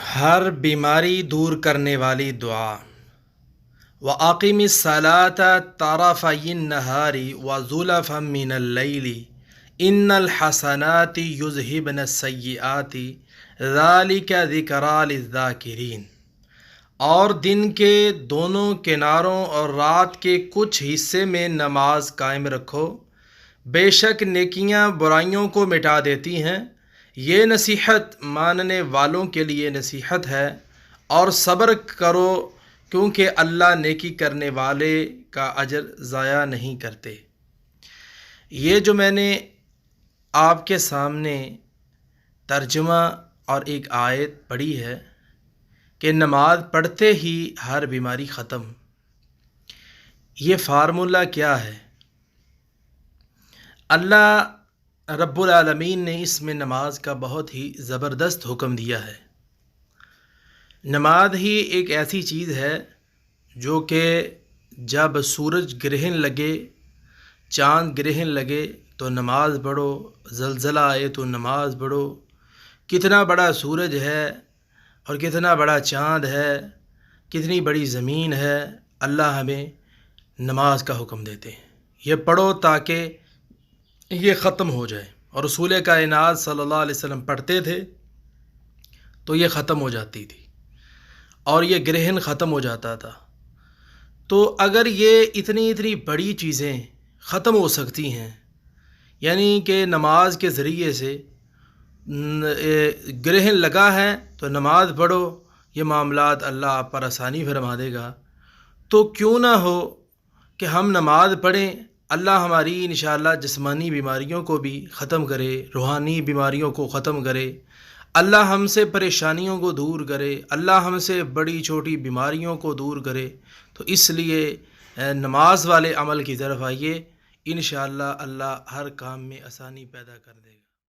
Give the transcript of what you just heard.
ہر بیماری دور کرنے والی دعا۔ وَأَقِمِ الصَّلَاةَ طَرَفَيِ النَّهَارِ وَزُلَفًا مِّنَ اللَّيْلِ إِنَّ الْحَسَنَاتِ يُذْهِبْنَ السَّيِّئَاتِ ذَلِكَ ذِكْرَىٰ لِلذَّاكِرِينَ۔ اور دن کے دونوں کناروں اور رات کے کچھ حصے میں نماز قائم رکھو، بے شک نیکیاں برائیوں کو مٹا دیتی ہیں۔ یہ نصیحت ماننے والوں کے لیے نصیحت ہے، اور صبر کرو کیونکہ اللہ نیکی کرنے والے کا اجر ضائع نہیں کرتے۔ یہ جو میں نے آپ کے سامنے ترجمہ اور ایک آیت پڑھی ہے کہ نماز پڑھتے ہی ہر بیماری ختم، یہ فارمولہ کیا ہے؟ اللہ رب العالمین نے اس میں نماز کا بہت ہی زبردست حکم دیا ہے۔ نماز ہی ایک ایسی چیز ہے جو کہ جب سورج گرہن لگے، چاند گرہن لگے تو نماز پڑھو، زلزلہ آئے تو نماز پڑھو، کتنا بڑا سورج ہے اور کتنا بڑا چاند ہے، کتنی بڑی زمین ہے، اللہ ہمیں نماز کا حکم دیتے ہیں، یہ پڑھو تاکہ یہ ختم ہو جائے۔ اور رسول کائنات صلی اللہ علیہ وسلم پڑھتے تھے تو یہ ختم ہو جاتی تھی اور یہ گرہن ختم ہو جاتا تھا۔ تو اگر یہ اتنی بڑی چیزیں ختم ہو سکتی ہیں، یعنی کہ نماز کے ذریعے سے گرہن لگا ہے تو نماز پڑھو، یہ معاملات اللہ آپ پر آسانی فرما دے گا، تو کیوں نہ ہو کہ ہم نماز پڑھیں، اللہ ہماری انشاءاللہ جسمانی بیماریوں کو بھی ختم کرے، روحانی بیماریوں کو ختم کرے، اللہ ہم سے پریشانیوں کو دور کرے، اللہ ہم سے بڑی چھوٹی بیماریوں کو دور کرے۔ تو اس لیے نماز والے عمل کی طرف آئیے، انشاءاللہ اللہ ہر کام میں آسانی پیدا کر دے گا۔